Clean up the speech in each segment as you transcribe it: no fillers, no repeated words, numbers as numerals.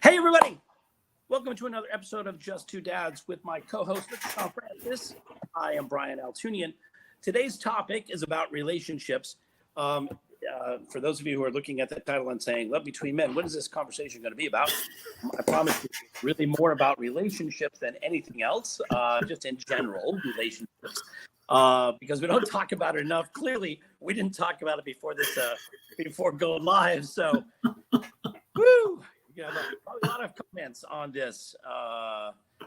Hey, everybody. Welcome to another episode of Just Two Dads with my co-host, Shawn Brian. I am Brian Altunian. Today's topic is about relationships. For those of you who are looking at the title and saying, Love Between Men, what is this conversation going to be about? I promise you, it's really more about relationships than anything else, just in general, relationships. Because we don't talk about it enough. Clearly, we didn't talk about it before this, before going live. So, woo! You know, probably a lot of comments on this.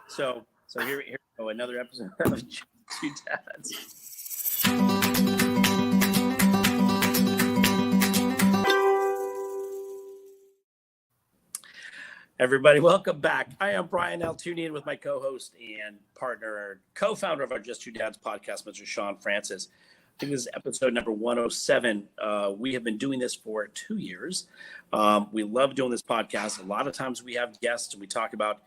So here we go. Another episode of Just Two Dads. Everybody, welcome back. I am Brian Altunian with my co-host and partner, co-founder of our Just Two Dads podcast, Mr. Shawn Francis. I think this is episode number 107. We have been doing this for 2 years. We love doing this podcast. A lot of times we have guests and we talk about,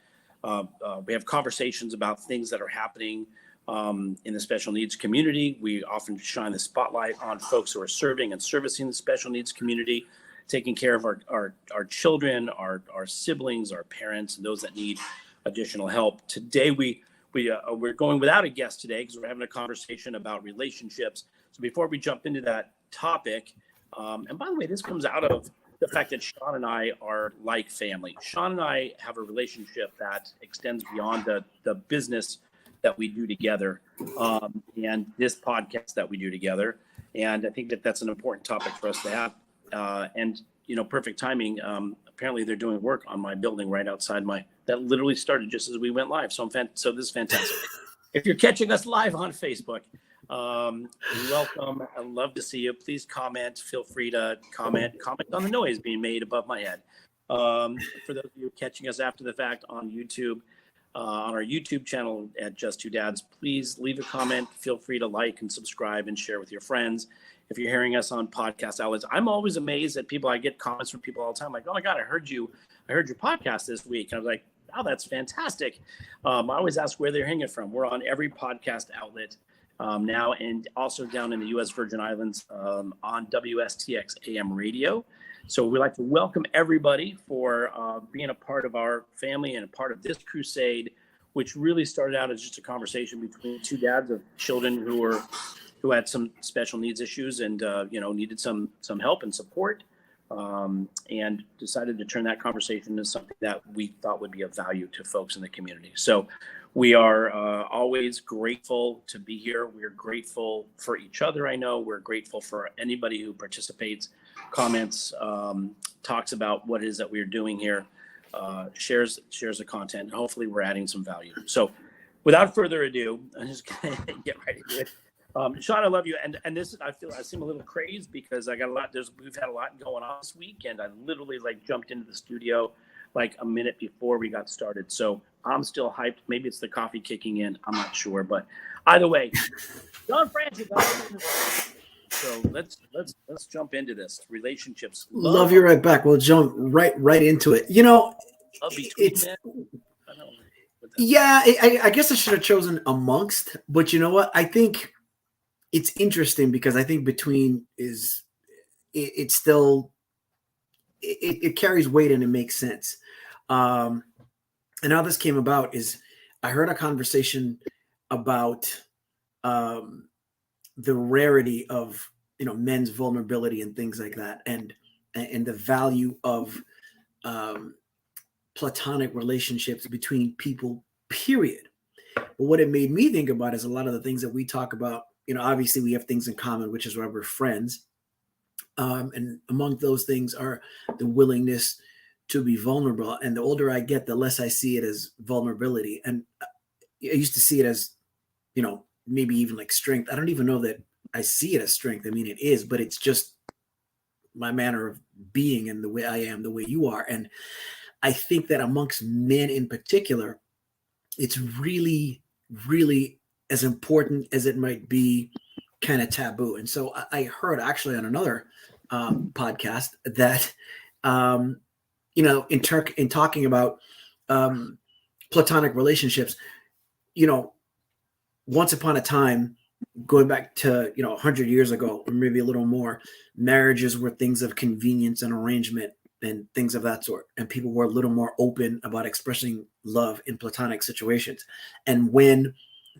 we have conversations about things that are happening in the special needs community. We often shine the spotlight on folks who are serving and servicing the special needs community, taking care of our children, our siblings, our parents, and those that need additional help. Today, we're going without a guest today because we're having a conversation about relationships. So before we jump into that topic, and by the way, this comes out of the fact that Shawn and I are like family. Shawn and I have a relationship that extends beyond the business that we do together and this podcast that we do together. And I think that that's an important topic for us to have. And, you know, perfect timing. Apparently they're doing work on my building right outside that literally started just as we went live. So this is fantastic. If you're catching us live on Facebook, welcome. I'd love to see you. Please comment. Feel free to comment on the noise being made above my head. For those of you catching us after the fact on YouTube, on our YouTube channel at Just Two Dads, please leave a comment. Feel free to like and subscribe and share with your friends. If you're hearing us on podcast outlets, I'm always amazed at people. I get comments from people all the time, like, "Oh my God, I heard your podcast this week." And I was like, "Wow, that's fantastic." I always ask where they're hearing it from. We're on every podcast outlet now, and also down in the U.S. Virgin Islands on WSTX AM radio. So we'd like to welcome everybody for being a part of our family and a part of this crusade, which really started out as just a conversation between two dads of children who had some special needs issues and needed some help and support, and decided to turn that conversation into something that we thought would be of value to folks in the community. So we are always grateful to be here. We're grateful for each other. I know we're grateful for anybody who participates, comments, talks about what it is that we're doing here, shares the content. Hopefully we're adding some value. So without further ado, I'm just gonna get right into it. Shawn, I love you, and this I seem a little crazed because I got a lot. We've had a lot going on this week, and I literally jumped into the studio like a minute before we got started. So I'm still hyped. Maybe it's the coffee kicking in. I'm not sure, but either way, Shawn Francis. So let's jump into this relationships. Love you right back. We'll jump right into it. You know, it's. Yeah, I guess I should have chosen amongst, but you know what? I think it's interesting because I think between is it still it carries weight and it makes sense. And how this came about is I heard a conversation about the rarity of men's vulnerability and things like that, and the value of platonic relationships between people, period. But what it made me think about is a lot of the things that we talk about. Obviously we have things in common, which is why we're friends. And among those things are the willingness to be vulnerable. And the older I get, the less I see it as vulnerability. And I used to see it as, maybe even like strength. I don't even know that I see it as strength. I mean, it is, but it's just my manner of being and the way I am, the way you are. And I think that amongst men in particular, it's really, really as important as it might be kind of taboo. And so I heard actually on another podcast that, in talking about platonic relationships, once upon a time, going back to, 100 years ago, or maybe a little more, marriages were things of convenience and arrangement. and things of that sort. And people were a little more open about expressing love in platonic situations. And when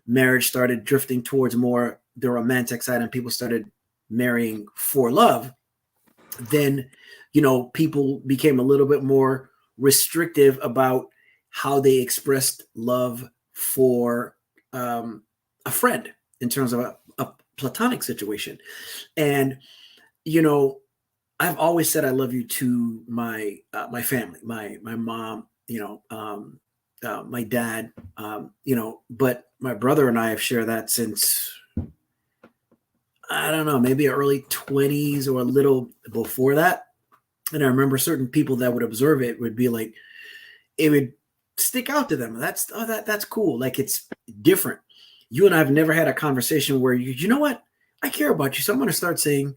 marriage started drifting towards more the romantic side and people started marrying for love, then, people became a little bit more restrictive about how they expressed love for a friend in terms of a platonic situation. And, I've always said I love you to my family, my mom, my dad, but my brother and I have shared that since, I don't know, maybe early 20s or a little before that. And I remember certain people that would observe it would be like, it would stick out to them. That's cool. Like, it's different. You and I have never had a conversation where you know what? I care about you, so I'm going to start saying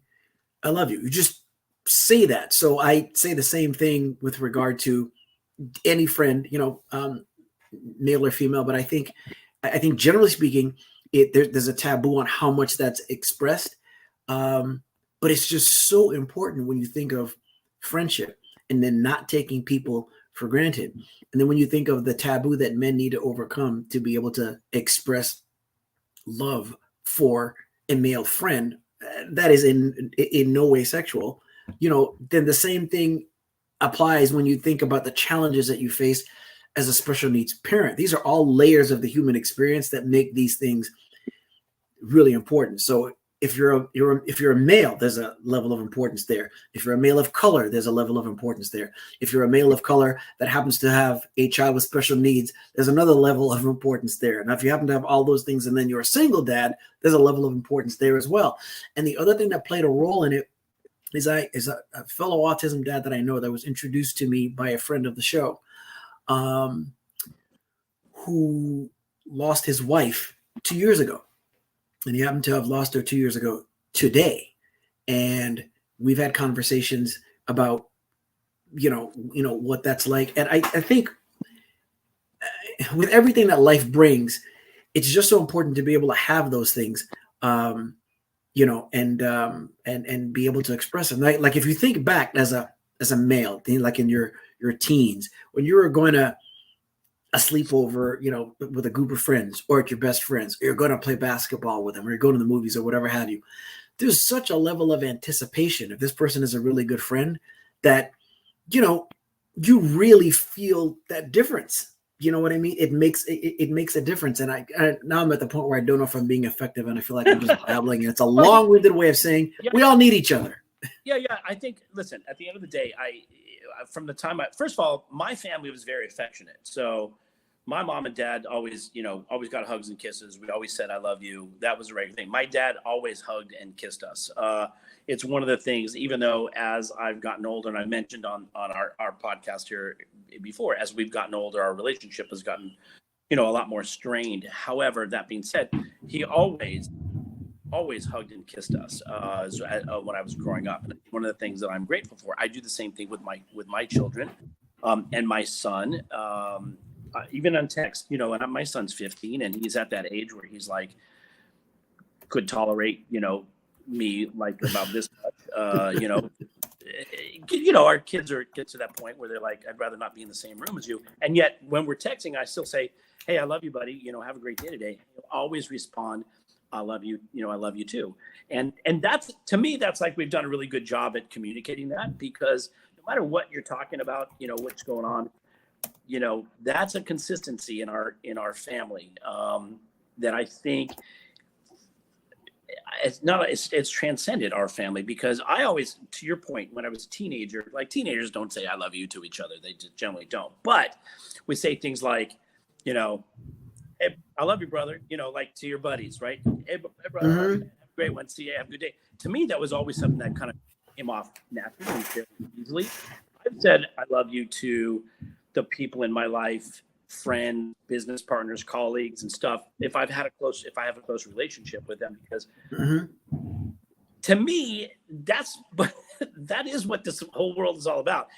I love you. You just say that. So I say the same thing with regard to any friend, male or female. But I think generally speaking, there's a taboo on how much that's expressed. But it's just so important when you think of friendship and then not taking people for granted. And then when you think of the taboo that men need to overcome to be able to express love for a male friend, that is in no way sexual, then the same thing applies when you think about the challenges that you face as a special needs parent. These are all layers of the human experience that make these things really important. So if you're a male, there's a level of importance there. If you're a male of color, there's a level of importance there. If you're a male of color that happens to have a child with special needs, there's another level of importance there. Now, if you happen to have all those things and then you're a single dad, there's a level of importance there as well. And the other thing that played a role in it is a fellow autism dad that I know that was introduced to me by a friend of the show, who lost his wife 2 years ago. And he happened to have lost her 2 years ago today. And we've had conversations about, what that's like. And I think with everything that life brings, it's just so important to be able to have those things, and be able to express them. Like if you think back as a male, like in your teens, when you were going to a sleepover, with a group of friends or at your best friends, or you're going to play basketball with them, or you're going to the movies or whatever have you, there's such a level of anticipation. If this person is a really good friend, that, you really feel that difference. You know what I mean? It makes a difference. And I now I'm at the point where I don't know if I'm being effective, and I feel like I'm just babbling. And it's a long-winded way of saying we all need each other. Yeah. I think, listen, at the end of the day, from the time first of all, my family was very affectionate. So my mom and dad always got hugs and kisses. We always said, I love you. That was a regular thing. My dad always hugged and kissed us. It's one of the things, even though as I've gotten older, and I mentioned on our podcast here before, as we've gotten older, our relationship has gotten, a lot more strained. However, that being said, he always hugged and kissed us when I was growing up. And one of the things that I'm grateful for, I do the same thing with my children, and my son, even on text, and my son's 15 and he's at that age where he's like, could tolerate, me like about this much, our kids get to that point where they're like, I'd rather not be in the same room as you. And yet when we're texting, I still say, hey, I love you, buddy. Have a great day today. He'll always respond, I love you. I love you too. And that's, to me, that's like, we've done a really good job at communicating that, because no matter what you're talking about, what's going on, that's a consistency in our family, that I think it's transcended our family. Because I always, to your point, when I was a teenager, like, teenagers don't say I love you to each other. They just generally don't. But we say things like, hey, I love you, brother, like to your buddies, right? Hey, brother, have a great one. See you. Have a good day. To me, that was always something that kind of came off naturally and fairly easily. I've said I love you to the people in my life, friends, business partners, colleagues, and stuff, if I have a close relationship with them, because to me, that is what this whole world is all about.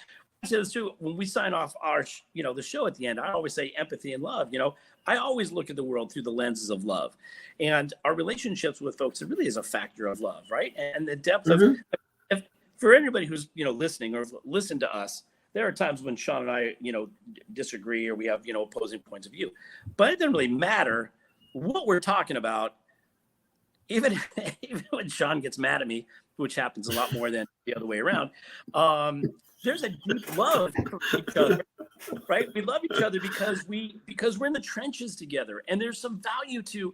I said this too, when we sign off our, the show at the end, I always say empathy and love. I always look at the world through the lenses of love, and our relationships with folks, it really is a factor of love, right? And the depth of, for anybody who's, listening or listened to us, there are times when Shawn and I, disagree or we have, opposing points of view, but it doesn't really matter what we're talking about. Even when Shawn gets mad at me, which happens a lot more than the other way around, there's a deep love for each other, right? We love each other because we're in the trenches together, and there's some value to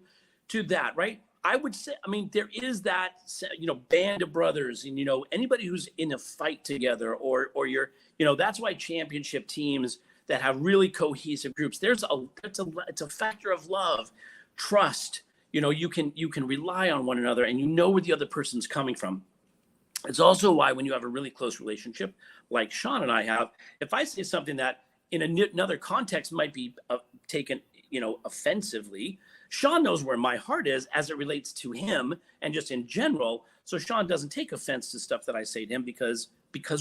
that, right? I would say, there is that, band of brothers, and anybody who's in a fight together, or you're, that's why championship teams that have really cohesive groups, it's a factor of love, trust. You can rely on one another, and where the other person's coming from. It's also why when you have a really close relationship like Shawn and I have, if I say something that in another context might be taken, offensively, Shawn knows where my heart is as it relates to him and just in general. So Shawn doesn't take offense to stuff that I say to him because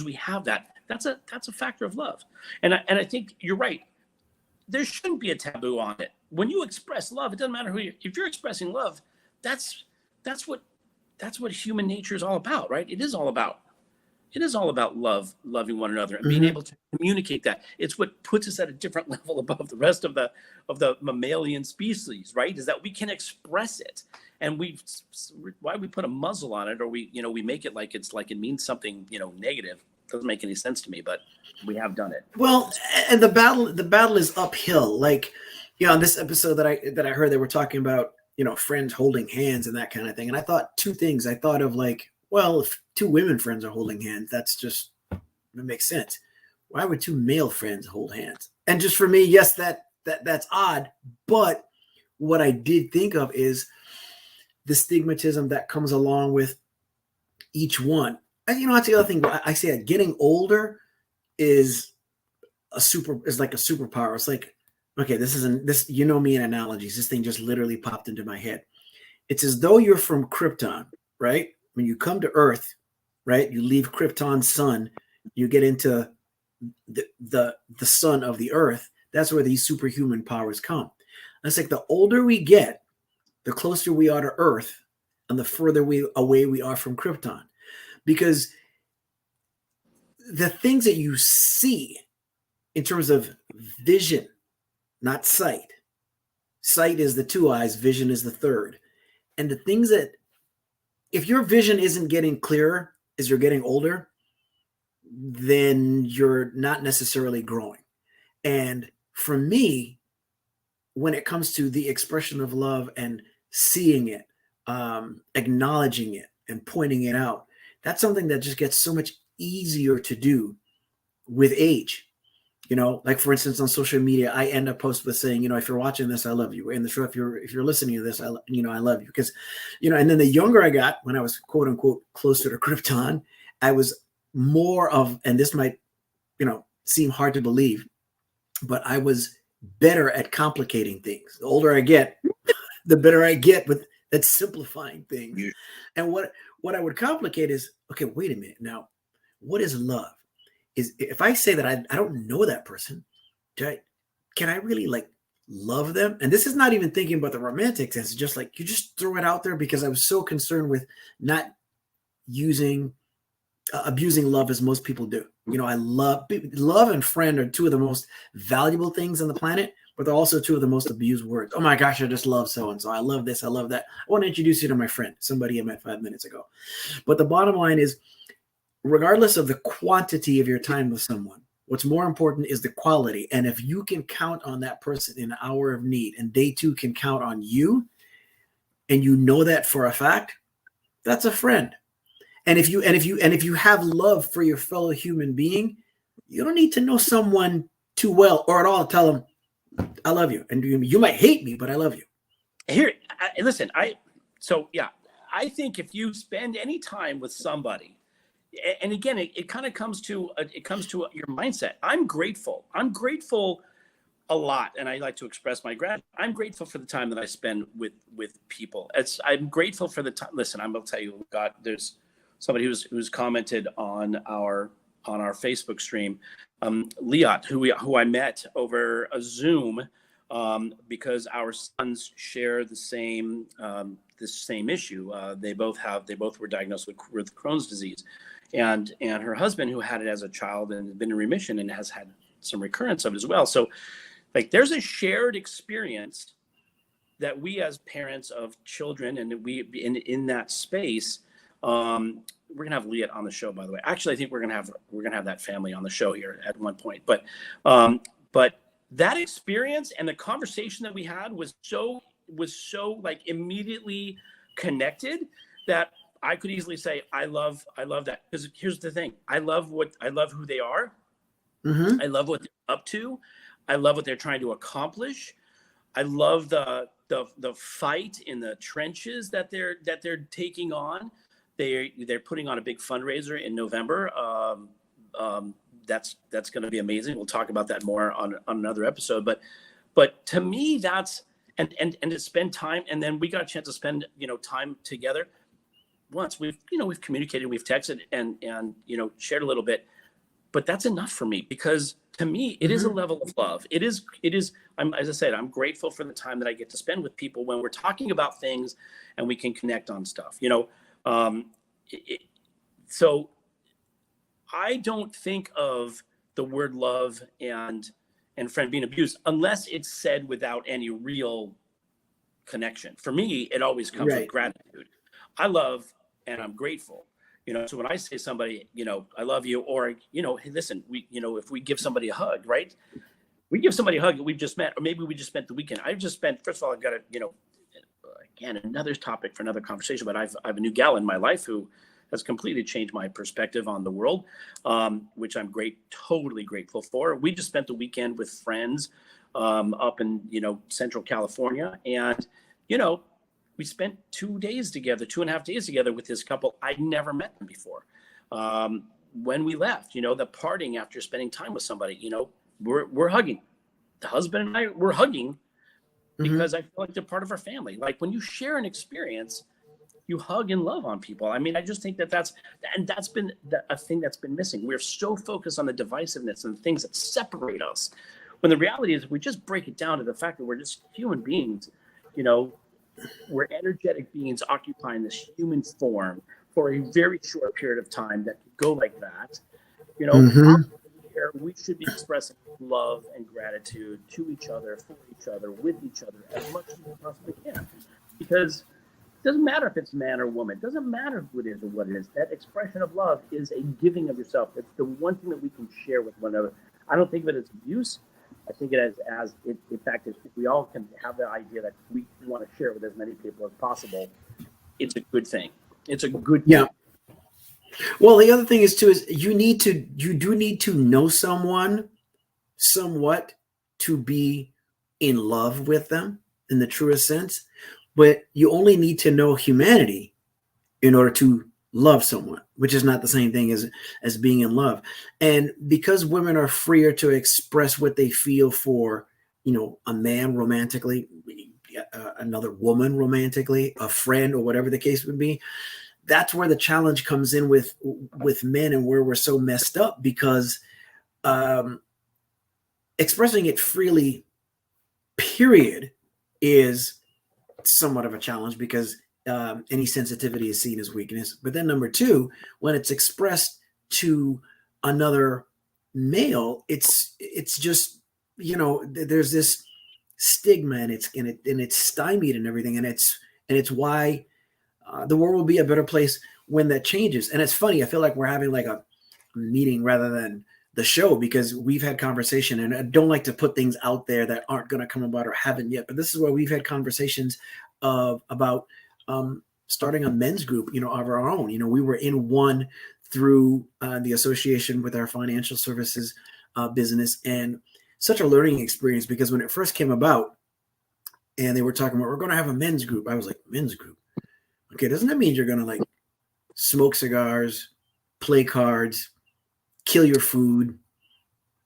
we have that. That's a factor of love. And I think you're right. There shouldn't be a taboo on it. When you express love, it doesn't matter if you're expressing love, that's what human nature is all about, right? It is all about loving one another and being able to communicate that. It's what puts us at a different level above the rest of the mammalian species, right? Is that we can express it, and why we put a muzzle on it, or we make it like it means something negative. Doesn't make any sense to me, but we have done it. Well, and the battle is uphill. Like, on this episode that I heard, they were talking about, friends holding hands and that kind of thing. And I thought two things. I thought of like, well, if two women friends are holding hands, it makes sense. Why would two male friends hold hands? And just for me, yes, that's odd. But what I did think of is the stigmatism that comes along with each one. And that's the other thing. I say that getting older is like a superpower. It's like, okay, this me in analogies. This thing just literally popped into my head. It's as though you're from Krypton, right? When you come to Earth, right? You leave Krypton's sun, you get into the sun of the Earth. That's where these superhuman powers come. It's like the older we get, the closer we are to Earth, and the further away we are from Krypton. Because the things that you see in terms of vision, not sight. Sight is the two eyes, vision is the third. And the things that, if your vision isn't getting clearer as you're getting older, then you're not necessarily growing. And for me, when it comes to the expression of love and seeing it, acknowledging it and pointing it out, that's something that just gets so much easier to do with age. Like for instance, on social media, I end up posting with saying, if you're watching this, I love you. And the show, if you're listening to this, I love you. Because, and then the younger I got, when I was quote unquote closer to Krypton, I was more of, and this might, seem hard to believe, but I was better at complicating things. The older I get, the better I get with at simplifying things. Yeah. And what I would complicate is, okay, wait a minute. Now, what is love? Is if I say that I don't know that person, can I really like love them? And this is not even thinking about the romantic sense. It's just like you just throw it out there because I was so concerned with not abusing love as most people do. I love and friend are two of the most valuable things on the planet, but they're also two of the most abused words. Oh my gosh, I just love so-and-so. I love this. I love that. I want to introduce you to my friend, somebody I met 5 minutes ago. But the bottom line is, regardless of the quantity of your time with someone, what's more important is the quality. And if you can count on that person in an hour of need, and they too can count on you, and that for a fact, that's a friend. And if you have love for your fellow human being, you don't need to know someone too well or at all to tell them, I love you. And you might hate me, but I love you. Listen, I think if you spend any time with somebody, and again, it kind of comes to your mindset. I'm grateful a lot, and I like to express my gratitude. I'm grateful for the time that I spend with people. I'm grateful for the time. Listen, I'm gonna tell you, God, there's somebody who's commented on our Facebook stream, Liat, who I met over a Zoom, because our sons share the same issue. They both were diagnosed with Crohn's disease. and her husband, who had it as a child and has been in remission and has had some recurrence of it as well. So like there's a shared experience that we as parents of children, and we in that space, we're gonna have Leah on the show, by the way. Actually, I think we're gonna have that family on the show here at one point. But that experience and the conversation that we had was so like immediately connected that I could easily say I love that. Because here's the thing, I love who they are. Mm-hmm. I love what they're up to. I love what they're trying to accomplish. I love the fight in the trenches that they're taking on. They're putting on a big fundraiser in November. That's going to be amazing. We'll talk about that more on another episode. But to me, that's and to spend time, and then we got a chance to spend time together. Once we've communicated, we've texted, and shared a little bit. But that's enough for me, because to me, it is a level of love. It is. As I said, I'm grateful for the time that I get to spend with people when we're talking about things and we can connect on stuff, so I don't think of the word love and friend being abused unless it's said without any real connection. For me, it always comes with gratitude. I love and I'm grateful. So when I say somebody, I love you, or, hey, listen, if we give somebody a hug, right? We give somebody a hug that we've just met, or maybe we just spent the weekend. First of all, I've got again, another topic for another conversation, but I've a new gal in my life who has completely changed my perspective on the world, which I'm totally grateful for. We just spent the weekend with friends up in, Central California. And, we spent 2 days together, 2.5 days together with this couple. I'd never met them before. When we left, the parting after spending time with somebody, we're hugging. The husband and I were hugging because I feel like they're part of our family. Like when you share an experience, you hug and love on people. I mean, I just think that's been a thing that's been missing. We're so focused on the divisiveness and the things that separate us, when the reality is we just break it down to the fact that we're just human beings. We're energetic beings occupying this human form for a very short period of time that could go like that. We should be expressing love and gratitude to each other, for each other, with each other as much as we possibly can. Because it doesn't matter if it's man or woman. It doesn't matter who it is or what it is. That expression of love is a giving of yourself. It's the one thing that we can share with one another. I don't think of it as abuse. I think it as in fact, if we all can have the idea that we want to share with as many people as possible, it's a good thing. It's a good thing. Yeah. Well, the other thing is you do need to know someone somewhat to be in love with them in the truest sense, but you only need to know humanity in order to love someone, which is not the same thing as being in love. And because women are freer to express what they feel for, a man romantically, another woman romantically, a friend, or whatever the case would be, that's where the challenge comes in with men, and where we're so messed up, because expressing it freely, period, is somewhat of a challenge, because any sensitivity is seen as weakness. But then number two, when it's expressed to another male, it's just, there's this stigma, and it's stymied and everything. And it's why the world will be a better place when that changes. And it's funny, I feel like we're having like a meeting rather than the show, because we've had conversation, and I don't like to put things out there that aren't going to come about or haven't yet. But this is where we've had conversations about starting a men's group, of our own. We were in one through the association with our financial services business, and such a learning experience, because when it first came about and they were talking about, we're going to have a men's group, I was like, men's group? Okay, doesn't that mean you're going to like smoke cigars, play cards, kill your food,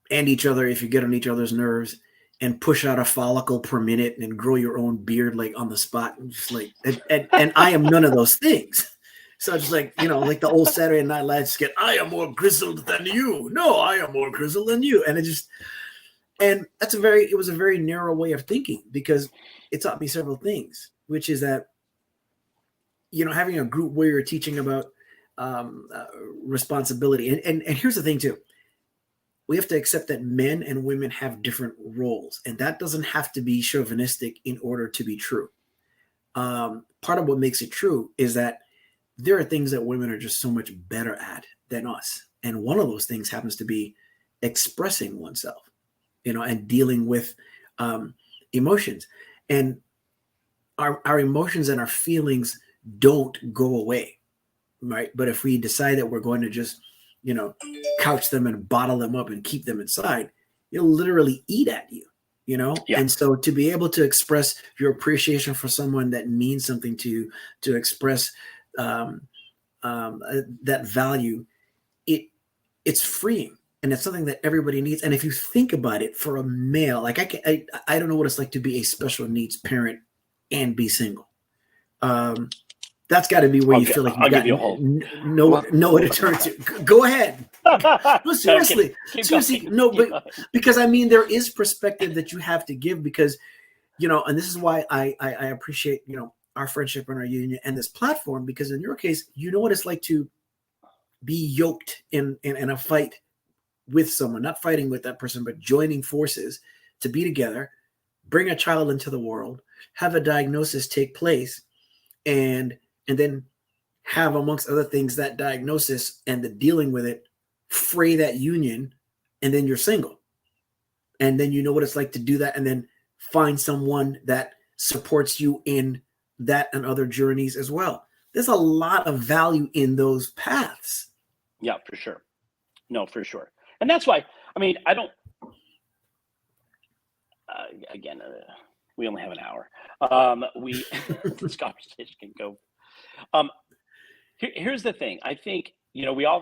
and each other if you get on each other's nerves, and push out a follicle per minute and grow your own beard like on the spot? And just like, and I am none of those things. So it's like, like the old Saturday Night Live skit, I am more grizzled than you. No, I am more grizzled than you. And it was a very narrow way of thinking, because it taught me several things, which is that, having a group where you're teaching about responsibility. And here's the thing too. We have to accept that men and women have different roles, and that doesn't have to be chauvinistic in order to be true. Part of what makes it true is that there are things that women are just so much better at than us. And one of those things happens to be expressing oneself, and dealing with emotions. And our emotions and our feelings don't go away, right? But if we decide that we're going to just, couch them and bottle them up and keep them inside, it'll literally eat at you, Yeah. And so to be able to express your appreciation for someone that means something to you, to express that value, it's freeing. And it's something that everybody needs. And if you think about it, for a male, like I don't know what it's like to be a special needs parent and be single. That's got to be where you feel like you've got nowhere to turn to. Go ahead. No, seriously. No, but because there is perspective that you have to give, because, and this is why I appreciate, our friendship and our union and this platform, because in your case, you know what it's like to be yoked in a fight with someone, not fighting with that person, but joining forces to be together, bring a child into the world, have a diagnosis take place, and then have, amongst other things, that diagnosis and the dealing with it fray that union, and then you're single. And then you know what it's like to do that, and then find someone that supports you in that and other journeys as well. There's a lot of value in those paths. Yeah, for sure. No, for sure. And that's why, I don't, again, we only have an hour. This conversation can go. Here's the thing. I think,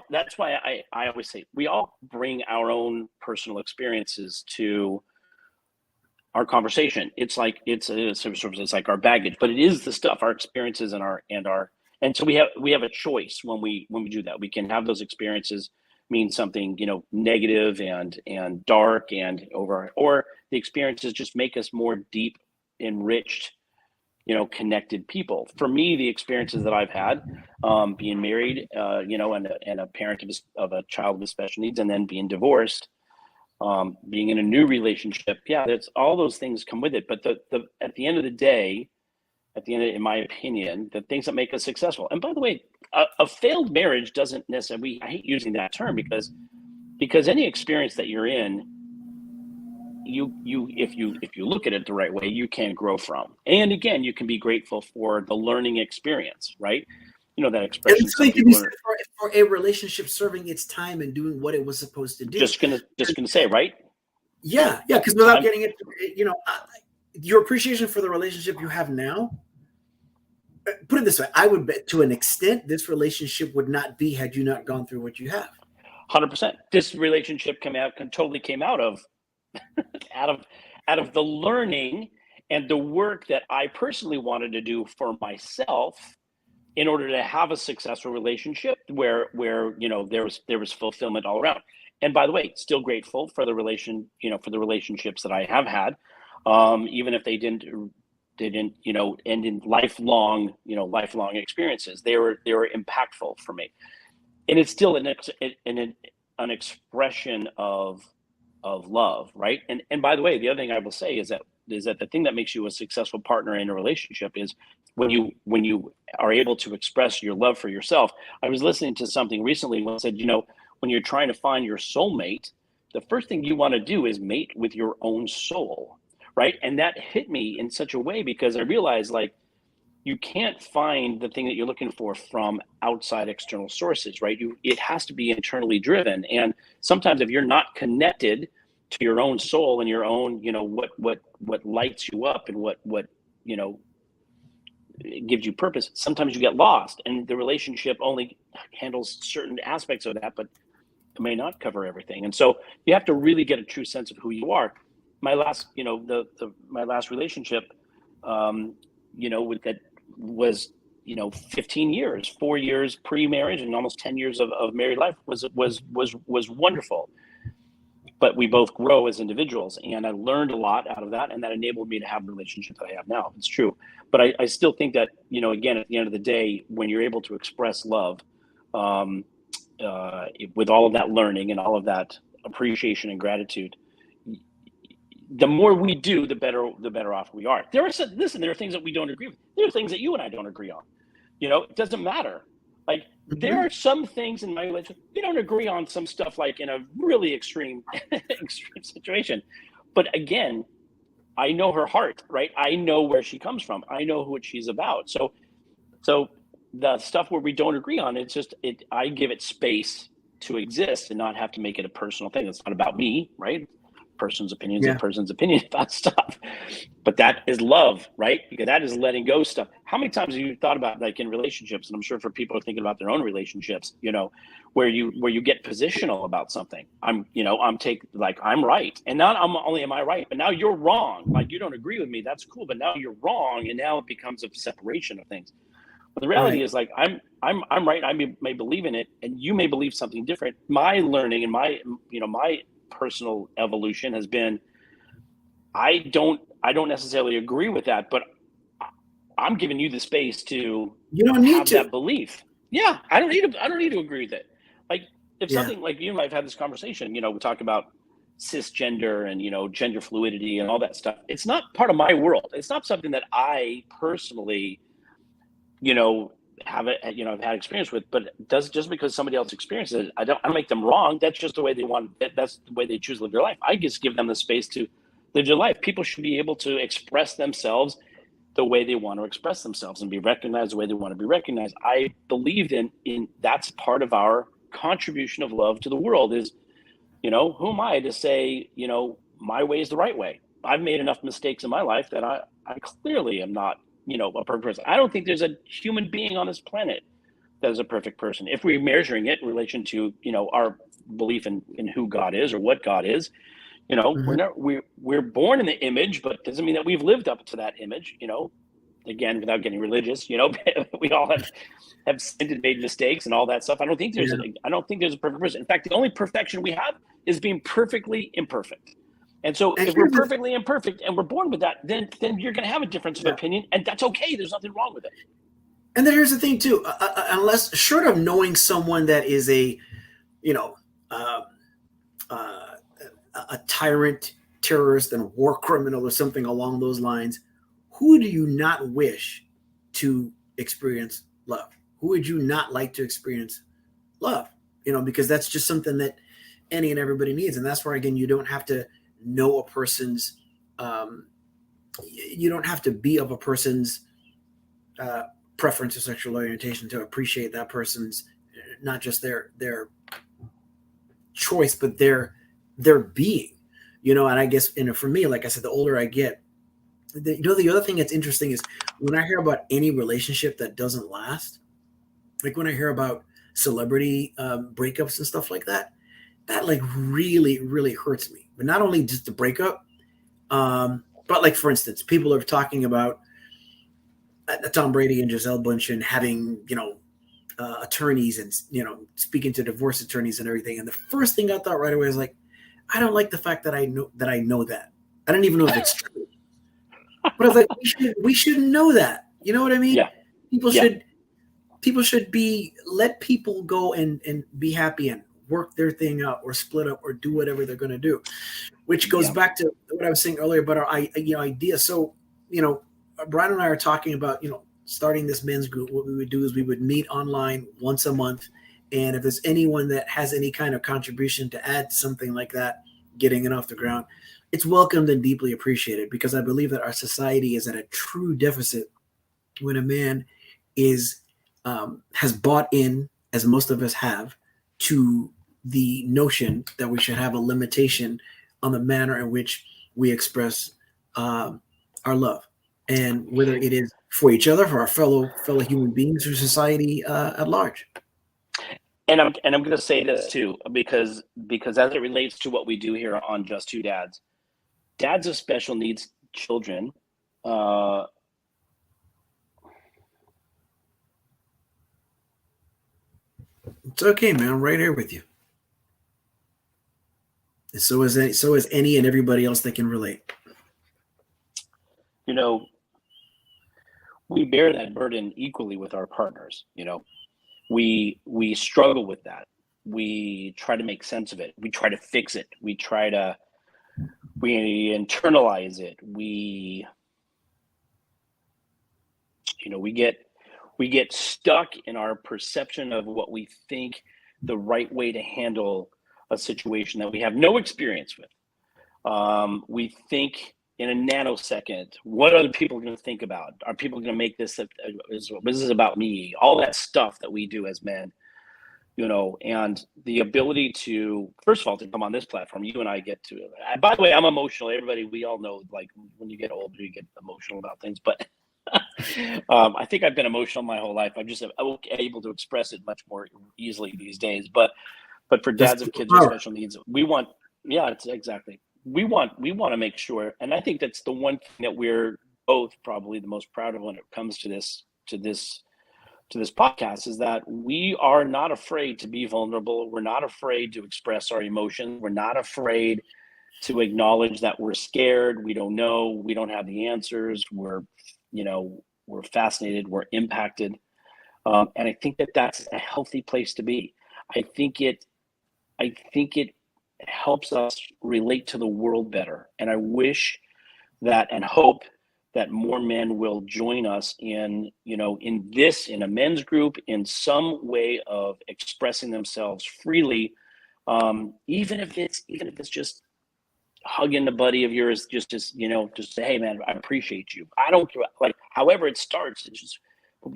that's why I always say we all bring our own personal experiences to our conversation. It's like, it's like our baggage, but it is the stuff, our experiences and so we have a choice when we do that. We can have those experiences mean something, negative and dark and over, or the experiences just make us more deep, enriched, connected people. For me, the experiences that I've had, being married, and a parent of a child with special needs, and then being divorced, being in a new relationship, that's all those things come with it. But at the end of the day, in my opinion, the things that make us successful. And by the way, a failed marriage doesn't necessarily, I hate using that term because any experience that you're in, if you look at it the right way, you can grow from. And again, you can be grateful for the learning experience, right? That expression. It's something to be said for a relationship serving its time and doing what it was supposed to do. Just gonna say, right? Yeah, because without getting it, your appreciation for the relationship you have now, put it this way, I would bet to an extent this relationship would not be had you not gone through what you have. 100%. This relationship totally came out of out of the learning and the work that I personally wanted to do for myself in order to have a successful relationship where there was fulfillment all around. And by the way, still grateful for the relationships that I have had, even if they didn't end in lifelong experiences. They were impactful for me, and it's still an expression of love, right? And by the way, the other thing I will say is that the thing that makes you a successful partner in a relationship is when you are able to express your love for yourself. I was listening to something recently when it said, when you're trying to find your soulmate, the first thing you want to do is mate with your own soul, right? And that hit me in such a way because I realized, like, you can't find the thing that you're looking for from outside external sources, right? It has to be internally driven. And sometimes if you're not connected to your own soul and your own, what lights you up and what gives you purpose, sometimes you get lost, and the relationship only handles certain aspects of that, but it may not cover everything. And so you have to really get a true sense of who you are. My last, my last relationship, with that was 15 years, 4 years pre-marriage and almost 10 years of married life was wonderful. But we both grow as individuals, and I learned a lot out of that, and that enabled me to have the relationship that I have now. It's true. But I still think that, again, at the end of the day, when you're able to express love, with all of that learning and all of that appreciation and gratitude, the more we do, the better off we are. There are things that we don't agree with. There are things that you and I don't agree on. It doesn't matter. Like, there are some things in my relationship we don't agree on, some stuff, like in a really extreme extreme situation. But again, I know her heart, right? I know where she comes from. I know what she's about. So the stuff where we don't agree on, I give it space to exist and not have to make it a personal thing. It's not about me, right? Person's opinions and person's opinion about stuff. But that is love, right? Because that is letting go stuff. How many times have you thought about, like, in relationships, and I'm sure for people who are thinking about their own relationships, where you get positional about something. I'm right. And not only am I right, but now you're wrong. Like, you don't agree with me. That's cool. But now you're wrong. And now it becomes a separation of things. But the reality is, like, I'm right. I may believe in it, and you may believe something different. My learning and my personal evolution has been, I don't necessarily agree with that, but I'm giving you the space to have that belief. Yeah, I don't need to agree with it. Like, if something, like, you and I have had this conversation, we talk about cisgender and gender fluidity and all that stuff. It's not part of my world. It's not something that I personally have had experience with. But just because somebody else experiences it, I don't make them wrong. That's just the way they want. That's the way they choose to live their life. I just give them the space to live their life. People should be able to express themselves the way they want to express themselves and be recognized the way they want to be recognized. I believed in that's part of our contribution of love to the world. Is, who am I to say, my way is the right way? I've made enough mistakes in my life that I clearly am not a perfect person. I don't think there's a human being on this planet that is a perfect person. If we're measuring it in relation to, our belief in who God is or what God is, we're born in the image, but doesn't mean that we've lived up to that image, again, without getting religious, we all have sinned and made mistakes and all that stuff. I don't think there's a perfect person. In fact, the only perfection we have is being perfectly imperfect. And so if we're perfectly imperfect and we're born with that, then you're going to have a difference of opinion, and that's okay. There's nothing wrong with it. And then here's the thing too, unless, short of knowing someone that is a tyrant, terrorist, and war criminal or something along those lines, who do you not wish to experience love? Who would you not like to experience love? Because that's just something that any and everybody needs. And that's where, again, you don't have to know a person's, you don't have to be of a person's preference or sexual orientation to appreciate that person's, not just their choice, but their being, and I guess, for me, like I said, the older I get, the other thing that's interesting is when I hear about any relationship that doesn't last, like when I hear about celebrity breakups and stuff like that, that like really, really hurts me. But not only just the breakup, but like, for instance, people are talking about Tom Brady and Gisele Bündchen having, attorneys and, speaking to divorce attorneys and everything. And the first thing I thought right away was like, I don't like the fact that I know that. I don't even know if it's true. But I was like, we should know that. You know what I mean? Yeah. People should let people go and be happy and work their thing out or split up or do whatever they're going to do, which goes back to what I was saying earlier about our idea. So, Brian and I are talking about, starting this men's group. What we would do is we would meet online once a month. And if there's anyone that has any kind of contribution to add to something like that, getting it off the ground, it's welcomed and deeply appreciated, because I believe that our society is at a true deficit when a man has bought in, as most of us have, to the notion that we should have a limitation on the manner in which we express our love, and whether it is for each other, for our fellow human beings, or society at large. And I'm going to say this too, because as it relates to what we do here on Just Two Dads of special needs children, it's okay, man. I'm right here with you. And so is any and everybody else that can relate. We bear that burden equally with our partners. we struggle with that. We try to make sense of it. We try to fix it. We internalize it. We get stuck in our perception of what we think the right way to handle a situation that we have no experience with. We think in a nanosecond, what are the people going to think about? Are people going to make this is about me? All that stuff that we do as men, and the ability to, first of all, to come on this platform, you and I get to, by the way, I'm emotional. Everybody, we all know, like, when you get older, you get emotional about things, but I think I've been emotional my whole life. I'm just able to express it much more easily these days. But for dads of kids with special needs, we want to make sure, and I think that's the one thing that we're both probably the most proud of when it comes to this podcast, is that we are not afraid to be vulnerable. We're not afraid to express our emotions. We're not afraid to acknowledge that we're scared. We don't know. We don't have the answers. We're fascinated. We're impacted. And I think that that's a healthy place to be. I think it helps us relate to the world better. And I wish that and hope that more men will join us in a men's group, in some way of expressing themselves freely, even if it's just hugging a buddy of yours, just say, hey man, I appreciate you. I don't care, like, however it starts, it's just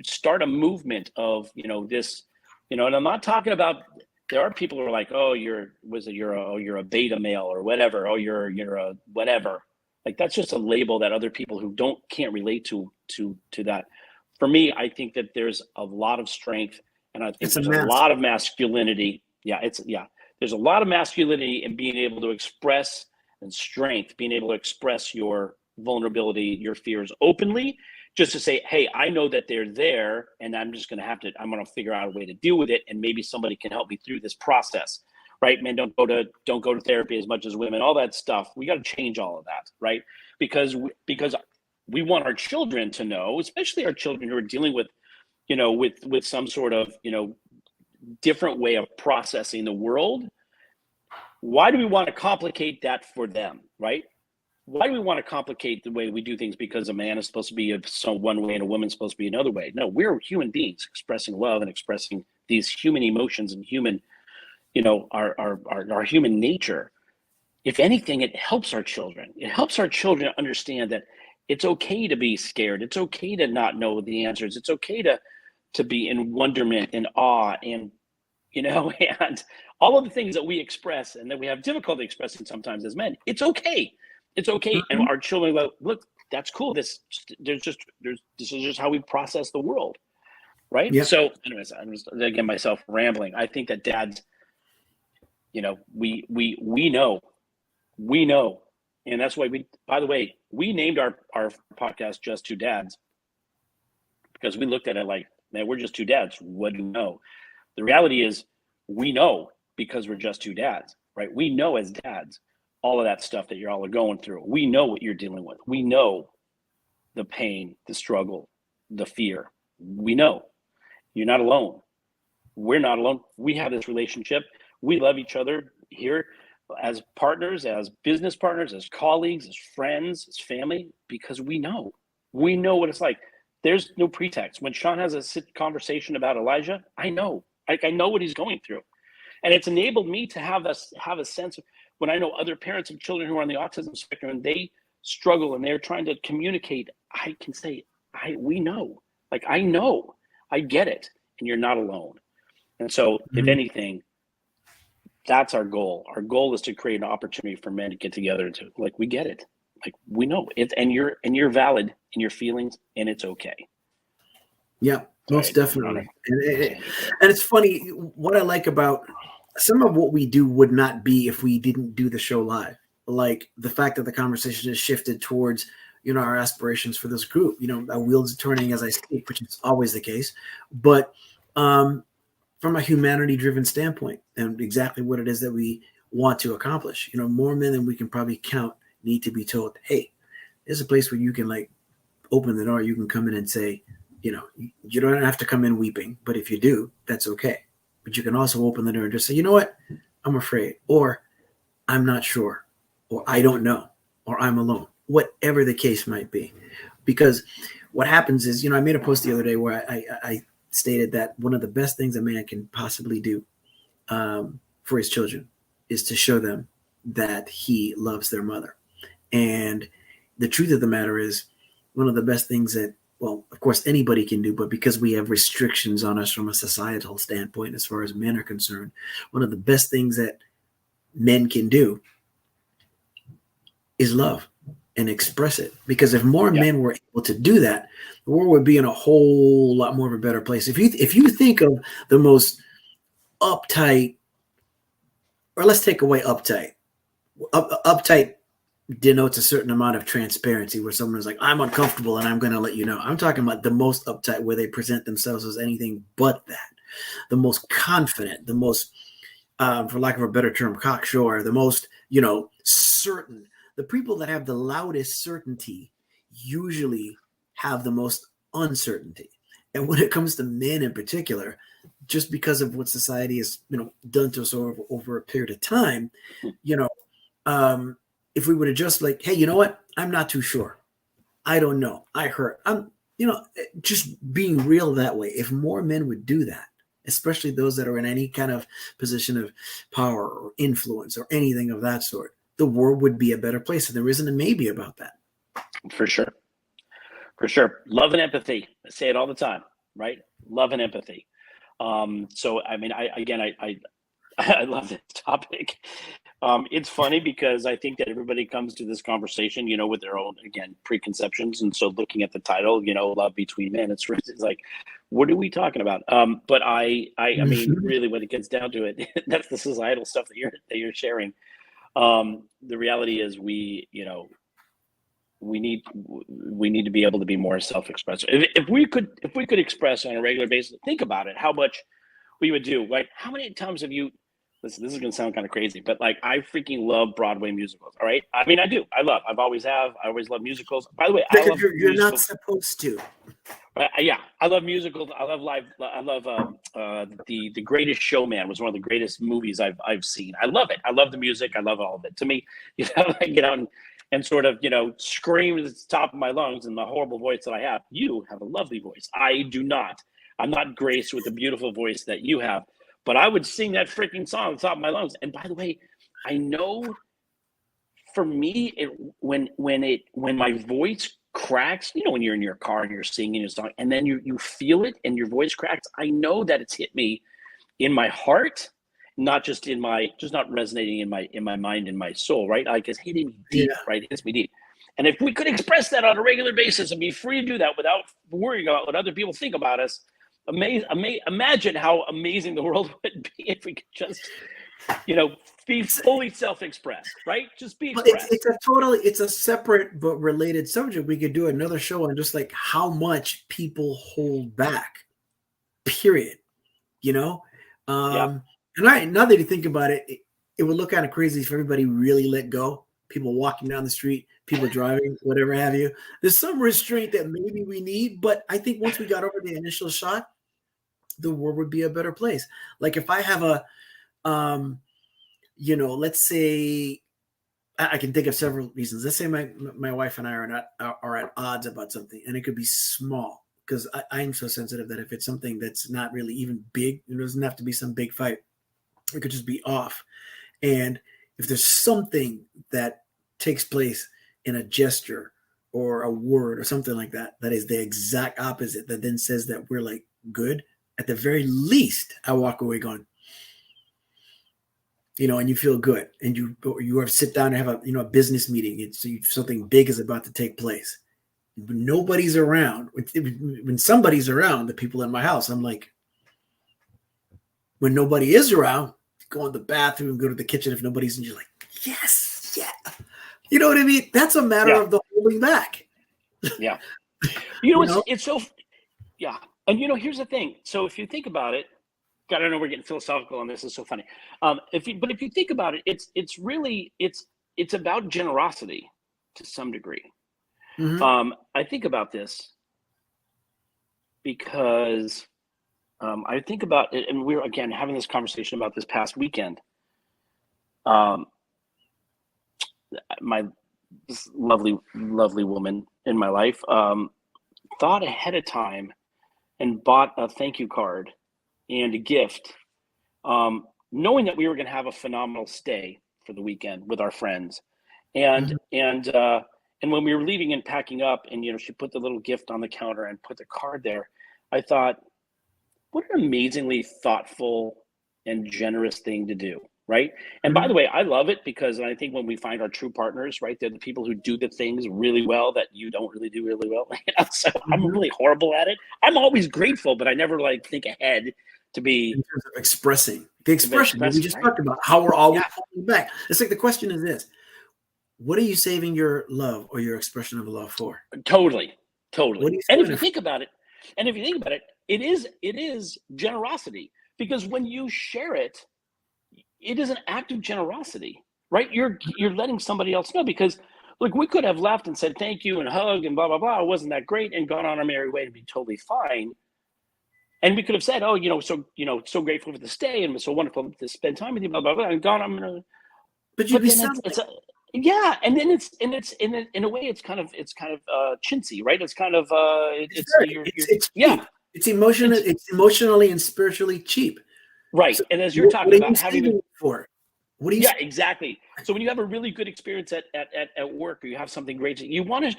start a movement of this, and I'm not talking about, there are people who are like, oh, you're a beta male or whatever, oh, you're a whatever. Like, that's just a label that other people who can't relate to that. For me, I think that there's a lot of strength, and I think there's a lot of masculinity. There's a lot of masculinity in being able to express, and strength, being able to express your vulnerability, your fears openly, just to say, hey, I know that they're there, and I'm going to figure out a way to deal with it, and maybe somebody can help me through this process. Right, men, don't go to therapy as much as women, all that stuff. We got to change all of that, right? Because we want our children to know, especially our children who are dealing with, with some sort of, different way of processing the world. Why do we want to complicate that for them, right? Why do we want to complicate the way we do things because a man is supposed to be one way and a woman's supposed to be another way? No, we're human beings expressing love and expressing these human emotions and human, our human nature. If anything, it helps our children. It helps our children understand that it's okay to be scared. It's okay to not know the answers. It's okay to be in wonderment and awe and, and all of the things that we express and that we have difficulty expressing sometimes as men. It's okay. It's okay. Mm-hmm. And our children go, look, that's cool. This is just how we process the world. Right. Yeah. So anyways, I'm just, again, myself rambling. I think that dads, we know, and that's why by the way, we named our podcast Just Two Dads, because we looked at it like, man, we're just two dads. What do you know? The reality is we know, because we're just two dads, right? We know as dads, all of that stuff that you're all going through. We know what you're dealing with. We know the pain, the struggle, the fear. We know you're not alone. We're not alone. We have this relationship. We love each other here as partners, as business partners, as colleagues, as friends, as family, because we know what it's like. There's no pretext. When Shawn has a conversation about Elijah, I know what he's going through. And it's enabled me to have a sense of, when I know other parents of children who are on the autism spectrum and they struggle and they're trying to communicate, I can say, we know, like, I know, I get it, and you're not alone. And so, if anything, that's our goal. Our goal is to create an opportunity for men to get together and to, like, we get it, like, we know it, and you're valid in your feelings, and it's okay. Yeah, most definitely. And it's funny, what I like about some of what we do would not be if we didn't do the show live. Like the fact that the conversation has shifted towards, our aspirations for this group, our wheels are turning as I speak, which is always the case. But from a humanity-driven standpoint, and exactly what it is that we want to accomplish, more men than we can probably count need to be told, hey, there's a place where you can, like, open the door, you can come in and say, You don't have to come in weeping, but if you do, that's okay. But you can also open the door and just say, you know what, I'm afraid, or I'm not sure, or I don't know, or I'm alone, whatever the case might be. Because what happens is, I made a post the other day where I stated that one of the best things a man can possibly do for his children is to show them that he loves their mother. And the truth of the matter is, one of the best things that, well, of course, anybody can do, but because we have restrictions on us from a societal standpoint, as far as men are concerned, one of the best things that men can do is love and express it. Because if more men were able to do that, the world would be in a whole lot more of a better place. If you think of the most uptight, or let's take away uptight. Uptight denotes a certain amount of transparency, where someone is like, I'm uncomfortable and I'm going to let you know. I'm talking about the most uptight, where they present themselves as anything but that. The most confident, the most, for lack of a better term, cocksure, the most, certain. The people that have the loudest certainty usually have the most uncertainty. And when it comes to men in particular, just because of what society has, done to us over a period of time, if we were to just like, hey, you know what? I'm not too sure. I don't know. I hurt. Just being real that way. If more men would do that, especially those that are in any kind of position of power or influence or anything of that sort, the world would be a better place. And there isn't a maybe about that. For sure. For sure. Love and empathy. I say it all the time, right? Love and empathy. So, I mean, I love this topic. It's funny because I think that everybody comes to this conversation, with their own, again, preconceptions. And so looking at the title, Love Between Men, it's like, what are we talking about? But I mean, really, when it gets down to it, that's the societal stuff that you're sharing. The reality is we need to be able to be more self-expressive. If we could express on a regular basis, think about it, how much we would do. Like, how many times have you, listen, this is going to sound kind of crazy, but like, I freaking love Broadway musicals. All right. I mean, I've always loved musicals. By the way, You're not supposed to. Yeah, I love musicals. I love live. I love the Greatest Showman was one of the greatest movies I've seen. I love it. I love the music. I love all of it. To me, I get out and sort of scream at the top of my lungs in the horrible voice that I have. You have a lovely voice. I do not. I'm not graced with the beautiful voice that you have, but I would sing that freaking song at the top of my lungs. And by the way, I know for me, when my voice cracks, when you're in your car and you're singing a song and then you feel it and your voice cracks, I know that it's hit me in my heart, not resonating in my mind and my soul, right? Like, it's hitting me deep, right? It hits me deep. And if we could express that on a regular basis and be free to do that without worrying about what other people think about us, imagine how amazing the world would be if we could just, be fully self-expressed, right? Just be expressed. It's a separate but related subject. We could do another show on just like how much people hold back, period. And now that you think about it, it would look kind of crazy if everybody really let go. People walking down the street, people driving, whatever have you. There's some restraint that maybe we need, but I think once we got over the initial shock, the world would be a better place. Like if I have a, let's say, I can think of several reasons. Let's say my wife and I are at odds about something, and it could be small, because I'm so sensitive that if it's something that's not really even big, it doesn't have to be some big fight. It could just be off. And if there's something that takes place in a gesture or a word or something like that, that is the exact opposite, that then says that we're like good, at the very least, I walk away going, and you feel good, and you have to sit down and have a business meeting. Something big is about to take place. When nobody's around, when somebody's around, the people in my house, I'm like, when nobody is around, go in the bathroom, go to the kitchen. If nobody's in, you're like, yes, yeah. You know what I mean? That's a matter of the holding back. Yeah. It's so, yeah. And here's the thing. So if you think about it, God, I know we're getting philosophical on this. It's so funny. If you think about it, it's really about generosity to some degree. Mm-hmm. I think about this because I think about it, and we're again having this conversation about this past weekend. My this lovely woman in my life thought ahead of time and bought a thank you card and a gift, knowing that we were going to have a phenomenal stay for the weekend with our friends. And when we were leaving and packing up, and she put the little gift on the counter and put the card there, I thought, what an amazingly thoughtful and generous thing to do, right? And by the way, I love it because I think when we find our true partners, right, they're the people who do the things really well that you don't really do really well. So I'm really horrible at it. I'm always grateful, but I never think ahead to be in terms of expressing the expression that we just right? talked about, how we're always falling back. It's like the question is this: what are you saving your love or your expression of love for? Totally. What are you And if saving you it think about it, it is generosity, because when you share it, it is an act of generosity, right? You're letting somebody else know, because look, we could have left and said thank you and hug and blah blah blah. It wasn't that great, and gone on our merry way to be totally fine. And we could have said, oh, so grateful for the stay and it was so wonderful to spend time with you, blah blah blah, and gone. But you'd be then yeah, and then it's in a way it's kind of chintzy, right? It's kind of it's emotional. It's emotionally and spiritually cheap, right? So and as you're talking about having it for, what do you? Yeah, exactly. So when you have a really good experience at work, or you have something great, you want to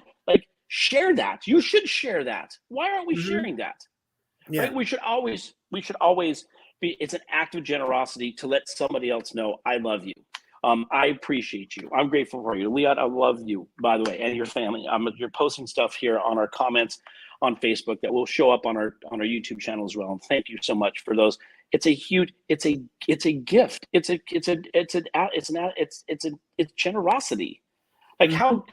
share that. You should share that. Why aren't we sharing that? Yeah. Right? We should always be. It's an act of generosity to let somebody else know, I love you. I appreciate you. I'm grateful for you. Leon, I love you, by the way, and your family. You're posting stuff here on our comments on Facebook that will show up on our YouTube channel as well. And thank you so much for those. It's a gift. It's generosity. Like how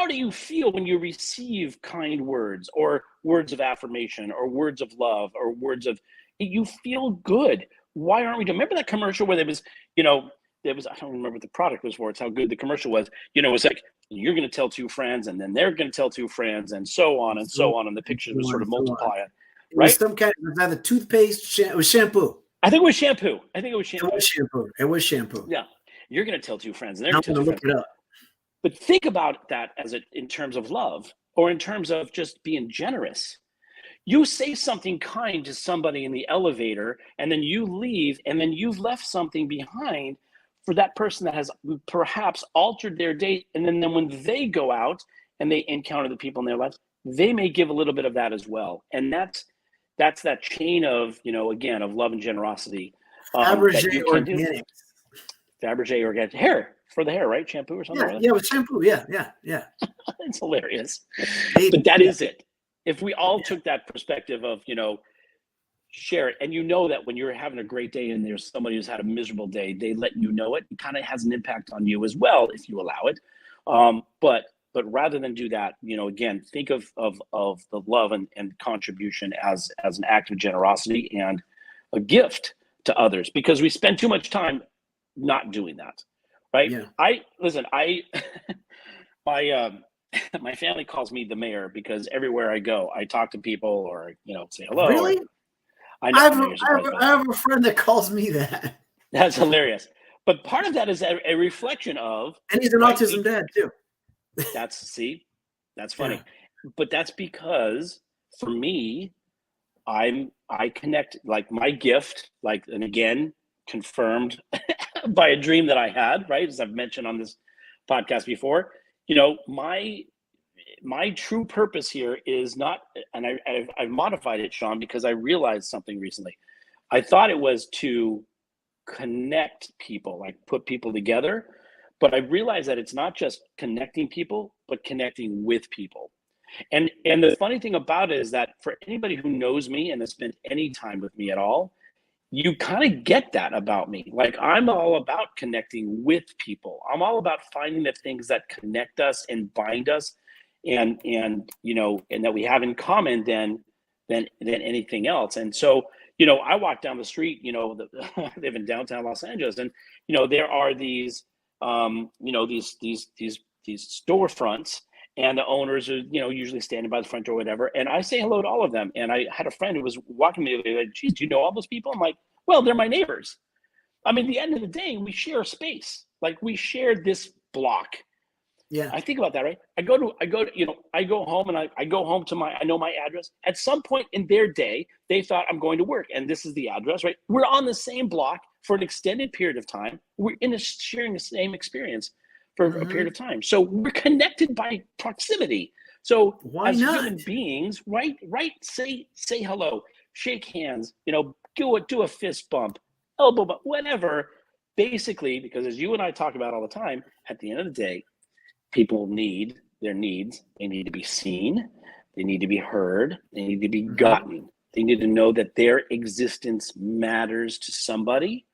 do you feel when you receive kind words or words of affirmation or words of love or words of, you feel good? Why aren't we doing? Remember that commercial where there was, I don't remember what the product was for. It's how good the commercial was. It's like, you're going to tell two friends, and then they're going to tell two friends, and so on and so on. And the pictures would sort of multiply it. Right? It was some kind of, it was either toothpaste, it was shampoo. I think it was shampoo. It was shampoo. Yeah. You're going to tell two friends, and they're going to tell two friends. But think about that in terms of love, or in terms of just being generous. You say something kind to somebody in the elevator, and then you leave, and then you've left something behind for that person that has perhaps altered their day. And then when they go out and they encounter the people in their lives, they may give a little bit of that as well. And that's that chain of, again, of love and generosity. Fabergé Organics. Fabergé Organics. Hair, for the hair, right? Shampoo or something? Yeah, with shampoo. Yeah. It's hilarious. But that is it. If we all took that perspective of, share it, and that when you're having a great day and there's somebody who's had a miserable day, they let you know it. It kind of has an impact on you as well if you allow it. But rather than do that, again, think of the love and contribution as an act of generosity and a gift to others, because we spend too much time not doing that, right? Yeah. My family calls me the mayor because everywhere I go, I talk to people or say hello. Really? I have a friend that calls me that. That's hilarious. But part of that is a reflection of, and he's an autism dad too. That's funny. Yeah. But that's because for me, I connect, like my gift, and again, confirmed by a dream that I had, right? As I've mentioned on this podcast before, my true purpose here is not, and I've modified it, Shawn, because I realized something recently. I thought it was to connect people, put people together, but I realized that it's not just connecting people, but connecting with people. And the funny thing about it is that for anybody who knows me and has spent any time with me at all, you kind of get that about me. I'm all about connecting with people. I'm all about finding the things that connect us and bind us, and that we have in common than anything else. And so, I walk down the street, I live in downtown Los Angeles, and there are these these storefronts, and the owners are, usually standing by the front door or whatever. And I say hello to all of them. And I had a friend who was walking me the other day, like, geez, do you know all those people? I'm like, well, they're my neighbors. I mean, at the end of the day, we share space. Like, we share this block. Yeah. I think about that, right? I go home and I go home to I know my address. At some point in their day, they thought I'm going to work and this is the address, right? We're on the same block for an extended period of time. We're sharing the same experience for a period of time. So we're connected by proximity. So why as not? human beings, right? Say hello, shake hands, do a fist bump, elbow bump, whatever. Basically, because as you and I talk about all the time, at the end of the day, people need their needs. They need to be seen. They need to be heard. They need to be gotten. They need to know that their existence matters to somebody.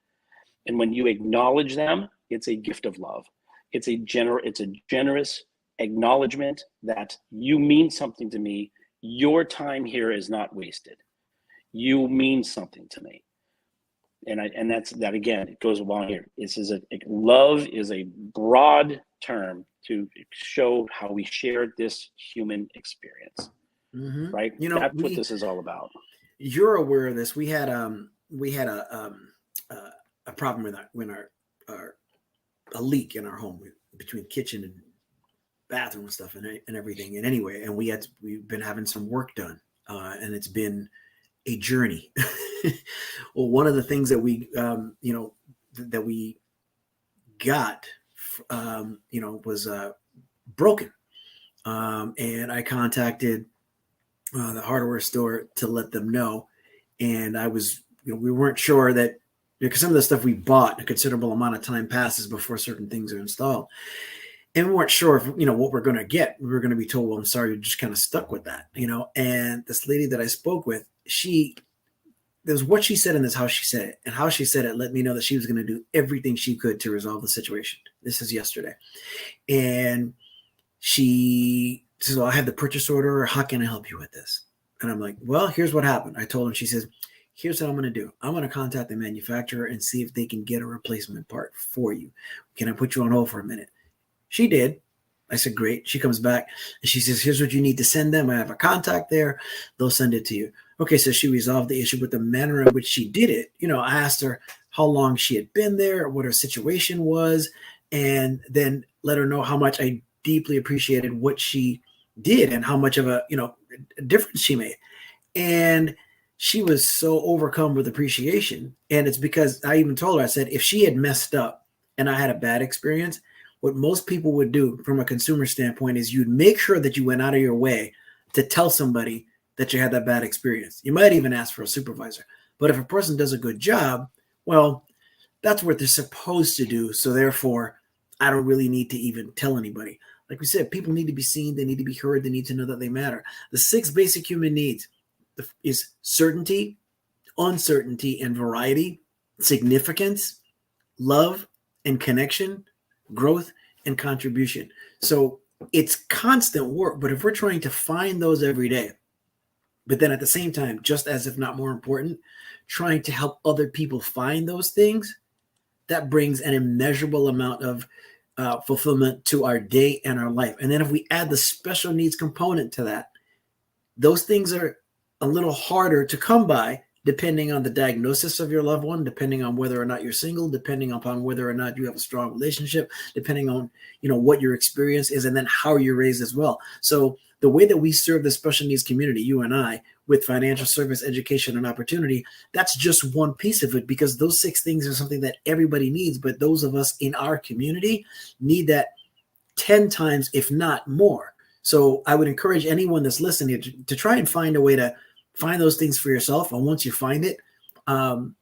And when you acknowledge them, it's a gift of love. It's a generous acknowledgement that you mean something to me. Your time here is not wasted. You mean something to me. And that's that again, it goes along here. Love is a broad term to show how we share this human experience, right? That's what this is all about. You're aware of this. We had a problem with a leak in our home between kitchen and bathroom and stuff and everything. And anyway, and we've been having some work done, and it's been a journey. Well, one of the things that we got was broken, and I contacted the hardware store to let them know. And I was, we weren't sure that, because some of the stuff we bought, a considerable amount of time passes before certain things are installed, and we weren't sure if what we're going to get. We were going to be told, well, I'm sorry, you're just kind of stuck with that, And this lady that I spoke with, there's what she said and there's how she said it. And how she said it let me know that she was going to do everything she could to resolve the situation. This is yesterday. And she says, well, I have the purchase order. How can I help you with this? And I'm like, well, here's what happened. I told her, she says, here's what I'm going to do. I'm going to contact the manufacturer and see if they can get a replacement part for you. Can I put you on hold for a minute? She did. I said, great. She comes back and she says, here's what you need to send them. I have a contact there. They'll send it to you. Okay, so she resolved the issue, but the manner in which she did it, I asked her how long she had been there, what her situation was, and then let her know how much I deeply appreciated what she did and how much of a difference she made. And she was so overcome with appreciation. And it's because I even told her, I said, if she had messed up and I had a bad experience, what most people would do from a consumer standpoint is you'd make sure that you went out of your way to tell somebody that you had that bad experience. You might even ask for a supervisor. But if a person does a good job, well, that's what they're supposed to do. So therefore, I don't really need to even tell anybody. Like we said, people need to be seen. They need to be heard. They need to know that they matter. The 6 basic human needs is certainty, uncertainty and variety, significance, love and connection, growth and contribution. So it's constant work. But if we're trying to find those every day, but then at the same time, just as if not more important, trying to help other people find those things, that brings an immeasurable amount of fulfillment to our day and our life. And then if we add the special needs component to that, those things are a little harder to come by depending on the diagnosis of your loved one, depending on whether or not you're single, depending upon whether or not you have a strong relationship, depending on, what your experience is, and then how you're raised as well. So the way that we serve the special needs community, you and I, with financial service, education, and opportunity, that's just one piece of it, because those 6 things are something that everybody needs. But those of us in our community need that 10 times, if not more. So I would encourage anyone that's listening to try and find a way to find those things for yourself. And once you find it, do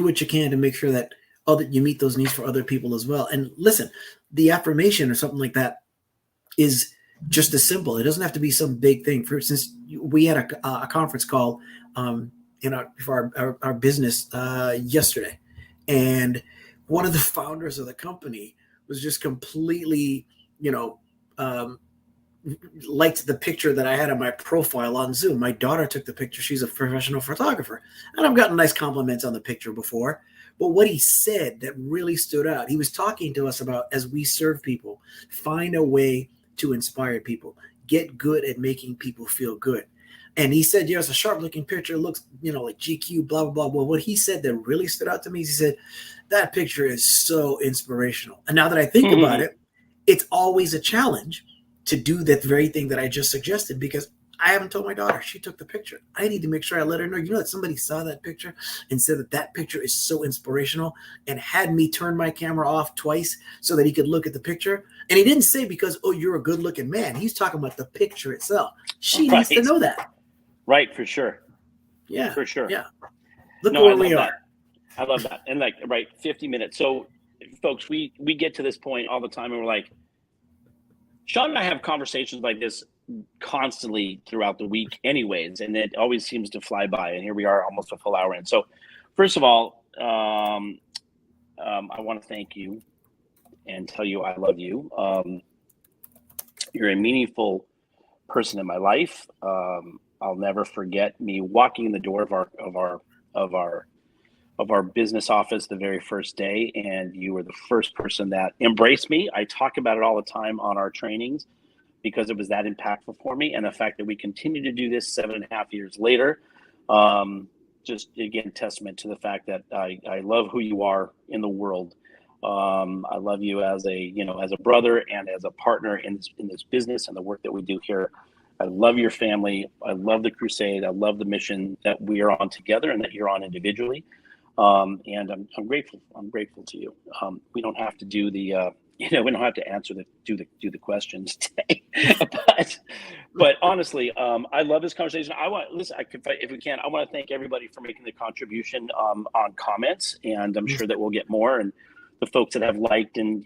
what you can to make sure that you meet those needs for other people as well. And listen, the affirmation or something like that is just as simple. It doesn't have to be some big thing. For instance, we had a conference call for our business yesterday, and one of the founders of the company was just completely, liked the picture that I had on my profile on Zoom. My daughter took the picture. She's a professional photographer, and I've gotten nice compliments on the picture before. But what he said that really stood out, he was talking to us about, as we serve people, find a way to inspire people. Get good at making people feel good. And he said, it's a sharp looking picture. It looks, like GQ, blah, blah, blah. Well, what he said that really stood out to me is he said, that picture is so inspirational. And now that I think about it, it's always a challenge to do that very thing that I just suggested, because I haven't told my daughter. She took the picture. I need to make sure I let her know, that somebody saw that picture and said that picture is so inspirational, and had me turn my camera off twice so that he could look at the picture. And he didn't say because, you're a good looking man. He's talking about the picture itself. She needs to know that. Right. For sure. Yeah. For sure. Yeah. Look where we are. I love that. And 50 minutes. So folks, we get to this point all the time and we're like, Shawn and I have conversations like this constantly throughout the week anyways, and it always seems to fly by, and here we are almost a full hour in. So first of all, I want to thank you and tell you I love you. You're a meaningful person in my life. I'll never forget me walking in the door of our business office the very first day, and you were the first person that embraced me. I talk about it all the time on our trainings because it was that impactful for me, and the fact that we continue to do this 7.5 years later, just again testament to the fact that I love who you are in the world. I love you as a brother and as a partner in this business and the work that we do here. I love your family. I love the crusade. I love the mission that we are on together and that you're on individually. And I'm grateful. I'm grateful to you. We don't have to do the, we don't have to answer do the questions today. but honestly, I love this conversation. If we can, I want to thank everybody for making the contribution on comments, and I'm sure that we'll get more. And the folks that have liked and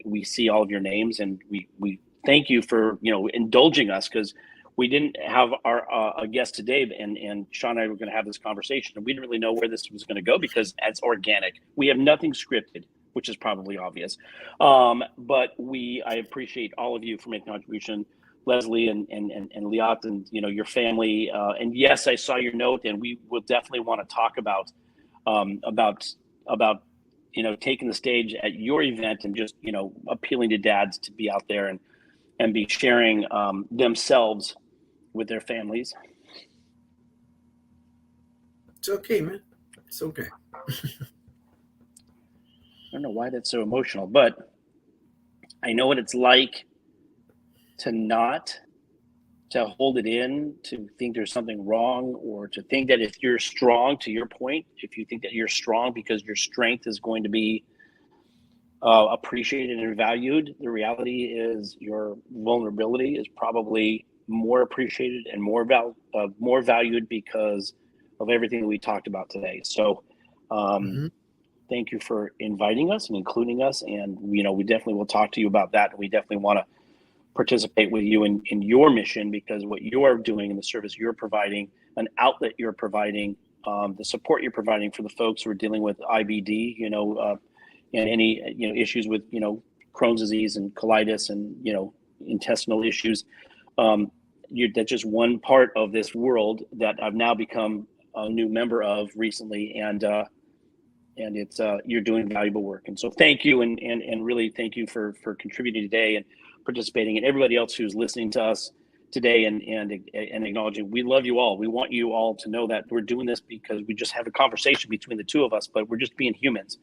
we see all of your names, and we thank you for indulging us, because we didn't have our guest today, and Shawn and I were going to have this conversation, and we didn't really know where this was going to go because it's organic. We have nothing scripted, which is probably obvious. But I appreciate all of you for making a contribution, Leslie and Liat and your family. And yes, I saw your note, and we will definitely want to talk about taking the stage at your event and just appealing to dads to be out there and be sharing themselves with their families. It's okay, man. It's okay. I don't know why that's so emotional, but I know what it's like to hold it in, to think there's something wrong, or to think that if you're strong, to your point, if you think that you're strong because your strength is going to be appreciated and valued, the reality is your vulnerability is probably more appreciated and more valued because of everything that we talked about today. So thank you for inviting us and including us, and we definitely will talk to you about that. We definitely want to participate with you in your mission, because what you're doing and the service you're providing, an outlet you're providing, the support you're providing for the folks who are dealing with IBD, and any issues with Crohn's disease and colitis and intestinal issues. That's just one part of this world that I've now become a new member of recently, and it's you're doing valuable work. And so thank you, and really thank you for contributing today and participating, and everybody else who's listening to us today and acknowledging. We love you all. We want you all to know that we're doing this because we just have a conversation between the two of us, but we're just being humans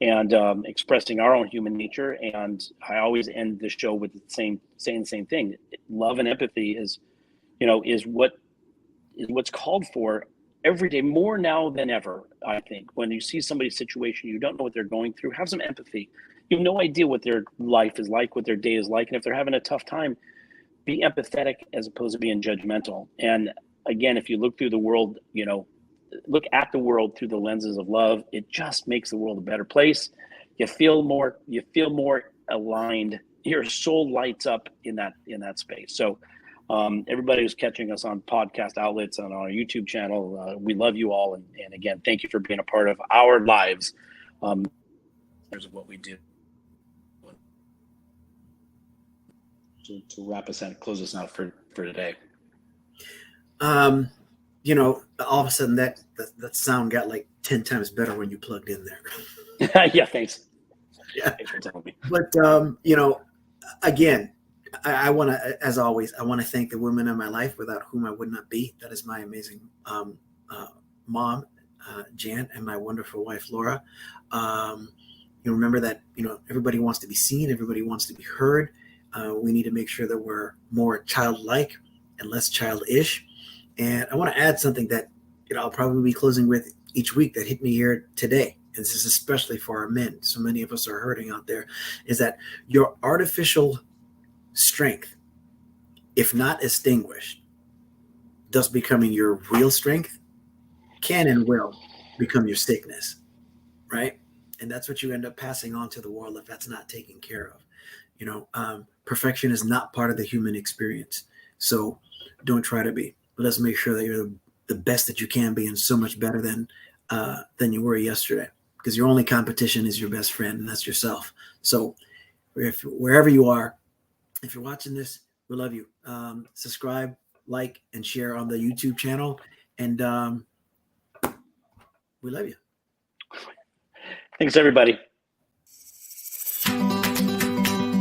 and expressing our own human nature. And I always end the show with saying the same thing. Love and empathy is what's called for every day, more now than ever. I think when you see somebody's situation, you don't know what they're going through, have some empathy. You have no idea what their life is like, what their day is like. And if they're having a tough time, be empathetic as opposed to being judgmental. And again, if you look through the world, look at the world through the lenses of love, it just makes the world a better place. You feel more aligned. Your soul lights up in that space. So everybody who's catching us on podcast outlets and on our YouTube channel, we love you all. And again, thank you for being a part of our lives. Here's what we do. To wrap us out, close us out for today. All of a sudden that sound got like 10 times better when you plugged in there. Yeah, thanks. Yeah. Thanks for telling me. But again, I want to, as always, I want to thank the women in my life without whom I would not be. That is my amazing mom, Jan, and my wonderful wife, Laura. You remember that, everybody wants to be seen. Everybody wants to be heard. We need to make sure that we're more childlike and less childish. And I want to add something that, I'll probably be closing with each week that hit me here today. And this is especially for our men. So many of us are hurting out there, is that your artificial strength, if not extinguished, thus becoming your real strength, can and will become your sickness, right? And that's what you end up passing on to the world if that's not taken care of. Perfection is not part of the human experience. So don't try to be. But let's make sure that you're the best that you can be, and so much better than you were yesterday. Because your only competition is your best friend, and that's yourself. So wherever you are, if you're watching this, we love you. Subscribe, like, and share on the YouTube channel. And we love you. Thanks, everybody.